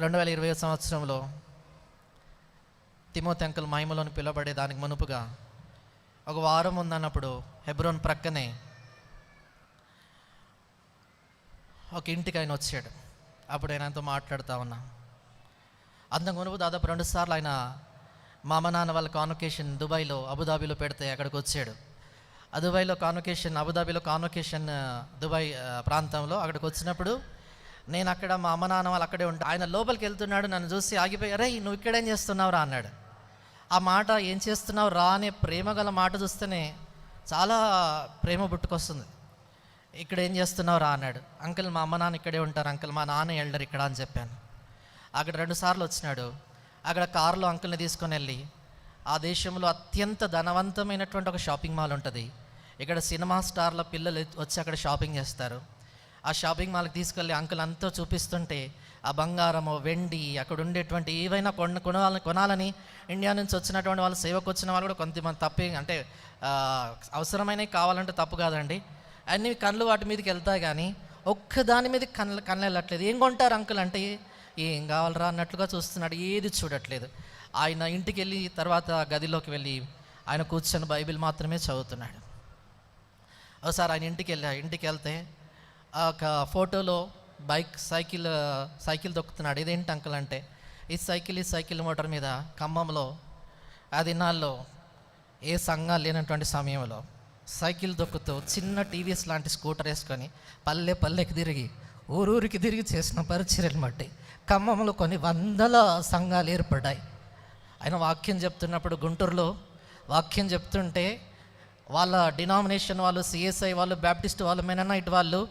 2020 సంవత్సరంలో Timothy uncle మహిమలోని పిలువబడే దానికి మునుపుగా ఒక వారం ఉందన్నప్పుడు హెబ్రోన్ ప్రక్కనే ఒక ఇంటికి ఆయన వచ్చాడు. అప్పుడు ఆయన ఆయనతో మాట్లాడుతూ ఉన్నా. అంతకు మునుపు దాదాపు 2 సార్లు ఆయన మా అమ్మ నాన్న వాళ్ళ కాన్వకేషన్ దుబాయ్లో అబుదాబీలో పెడితే అక్కడికి వచ్చాడు. దుబాయ్లో కాన్వకేషన్, అబుదాబీలో కాన్వకేషన్ దుబాయ్ ప్రాంతంలో అక్కడికి వచ్చినప్పుడు నేను అక్కడ మా అమ్మ నాన్న వాళ్ళు అక్కడే ఉంటా. ఆయన లోపలికి వెళ్తున్నాడు, నన్ను చూసి ఆగిపోయి, అరే నువ్వు ఇక్కడేం చేస్తున్నావు రా అన్నాడు. ఆ మాట ఏం చేస్తున్నావు రా అనే ప్రేమ గల మాట చూస్తేనే చాలా ప్రేమ పుట్టుకొస్తుంది. ఇక్కడ ఏం చేస్తున్నావు రా అన్నాడు. అంకుల్ మా అమ్మ నాన్న ఇక్కడే ఉంటారు అంకుల్, మా నాన్న వెళ్ళరు ఇక్కడ అని చెప్పాను. అక్కడ 2 సార్లు వచ్చినాడు. అక్కడ కారులో అంకుల్ని తీసుకొని వెళ్ళి ఆ దేశంలో అత్యంత ధనవంతమైనటువంటి ఒక షాపింగ్ మాల్ ఉంటుంది. ఇక్కడ సినిమా స్టార్ల పిల్లలు వచ్చి అక్కడ షాపింగ్ చేస్తారు. ఆ షాపింగ్ మాల్కి తీసుకెళ్ళి అంకుల్ అంతా చూపిస్తుంటే ఆ బంగారము, వెండి, అక్కడ ఉండేటువంటి ఏవైనా కొనాలని ఇండియా నుంచి వచ్చినటువంటి వాళ్ళు, సేవకు వచ్చిన వాళ్ళు కూడా కొంతమంది తప్పే, అంటే అవసరమైనవి కావాలంటే తప్పు కాదండి, అన్ని కళ్ళు వాటి మీదకి వెళ్తాయి, కానీ ఒక్క దాని మీద కళ్ళు వెళ్ళట్లేదు. ఏం కొంటారు అంకుల్ అంటే ఏం కావాలరా అన్నట్లుగా చూస్తున్నాడు, ఏది చూడట్లేదు. ఆయన ఇంటికి వెళ్ళి తర్వాత గదిలోకి వెళ్ళి ఆయన కూర్చొని బైబిల్ మాత్రమే చదువుతున్నాడు. ఒకసారి ఆయన ఇంటికి వెళ్తే ఒక ఫోటోలో సైకిల్ తొక్కుతున్నాడు. ఇదేంటి అంకుల్ అంటే ఈ సైకిల్ మోటార్ మీద ఖమ్మంలో ఆ దినాల్లో ఏ సంఘాలు లేనటువంటి సమయంలో సైకిల్ తొక్కుతూ చిన్న టీవీఎస్ లాంటి స్కూటర్ వేసుకొని పల్లెకి తిరిగి ఊరూరికి తిరిగి చేసిన పరిచర్యలు బట్టి ఖమ్మంలో కొన్ని 100 సంఘాలు ఏర్పడ్డాయి. ఆయన వాక్యం చెప్తున్నప్పుడు గుంటూరులో వాక్యం చెప్తుంటే వాళ్ళ డినామినేషన్ వాళ్ళు, సిఎస్ఐ వాళ్ళు, బ్యాప్టిస్ట్ వాళ్ళు, మెననైట్ వాళ్ళు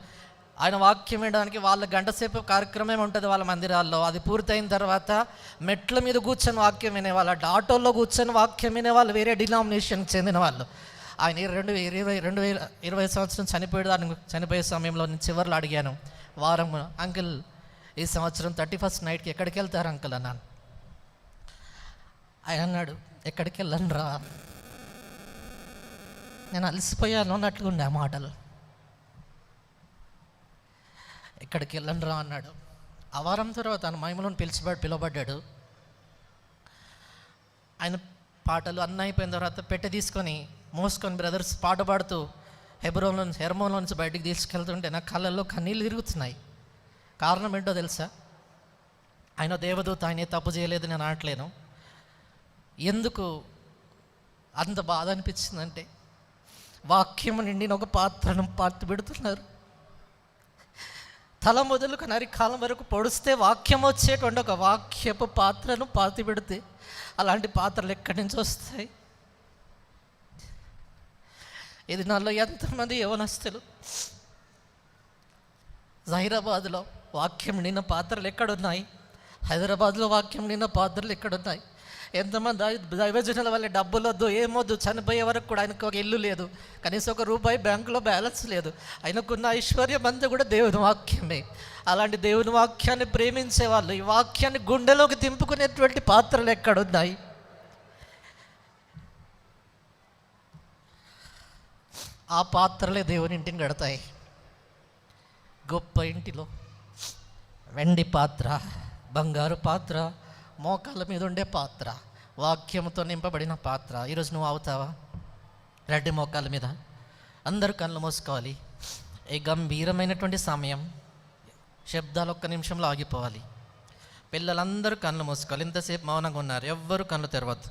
ఆయన వాక్యం వినడానికి వాళ్ళ 1 గంట సేపు కార్యక్రమం ఉంటుంది వాళ్ళ మందిరాల్లో. అది పూర్తయిన తర్వాత మెట్ల మీద కూర్చొని వాక్యం వినేవాళ్ళు, ఆటోల్లో కూర్చొని వాక్యం వినేవాళ్ళు, వేరే డినామినేషన్కి చెందిన వాళ్ళు. ఆయన 2020 సంవత్సరం చనిపోయే సమయంలో నేను చివరిలో అడిగాను వారం, అంకుల్ ఈ సంవత్సరం 31st నైట్కి ఎక్కడికి వెళ్తారు అంకుల్ అన్నాను. ఆయన అన్నాడు, ఎక్కడికి వెళ్ళను రా, నేను అలసిపోయాను అన్నట్లుగా ఉండే ఆ మాటలు. ఎక్కడికి వెళ్ళను రా అన్నాడు. ఆ వారం తర్వాత తన మహిమలోని పిలువబడ్డాడు. ఆయన పాటలు అన్నీ అయిపోయిన తర్వాత పెట్టె తీసుకొని మోసుకొని బ్రదర్స్ పాట పాడుతూ హెర్మోన్లో నుంచి బయటికి తీసుకెళ్తుంటే నా కళ్ళల్లో కన్నీళ్ళు తిరుగుతున్నాయి. కారణం ఏంటో తెలుసా? ఆయన దేవదూత, ఆయన తప్పు చేయలేదు నేను అనట్లేను. ఎందుకు అంత బాధ అనిపించిందంటే వాక్యం నిండిన ఒక పాత్రను పాతి పెడుతున్నారు. తల మొదలుకు నరికాలం వరకు పొడిస్తే వాక్యం వచ్చేటువంటి ఒక వాక్యపు పాత్రను పాతి పెడితే అలాంటి పాత్రలు ఎక్కడి నుంచి వస్తాయి? ఇది నాలో ఎంతమంది యవనస్తులు హైదరాబాద్లో వాక్యం నిన్న పాత్రలు ఎక్కడున్నాయి? హైదరాబాద్లో వాక్యం నిన్న పాత్రలు ఎక్కడున్నాయి? ఎంతమంది దైవజనుల వల్ల డబ్బులు వద్దు, ఏమొద్దు, చనిపోయే వరకు కూడా ఆయనకు ఒక ఇల్లు లేదు, కనీసం ₹1 బ్యాంకులో బ్యాలెన్స్ లేదు, ఆయనకున్న ఐశ్వర్యం అంతా కూడా దేవుని వాక్యమే. అలాంటి దేవుని వాక్యాన్ని ప్రేమించే వాళ్ళు ఈ వాక్యాన్ని గుండెలోకి దింపుకునేటువంటి పాత్రలు ఎక్కడున్నాయి? ఆ పాత్రలే దేవుని ఇంటిని కడతాయి. గొప్ప ఇంటిలో వెండి పాత్ర, బంగారు పాత్ర, మోకాళ్ళ మీద ఉండే పాత్ర, వాక్యంతో నింపబడిన పాత్ర. ఈరోజు నువ్వు అవుతావా? రెడ్డి మోకాళ్ళ మీద అందరూ కళ్ళు మూసుకోవాలి. ఈ గంభీరమైనటువంటి సమయం, శబ్దాలు 1 నిమిషంలో ఆగిపోవాలి. పిల్లలందరూ కళ్ళు మూసుకోవాలి. ఇంతసేపు మౌనంగా ఉన్నారు, ఎవ్వరు కళ్ళు తెరవద్దు.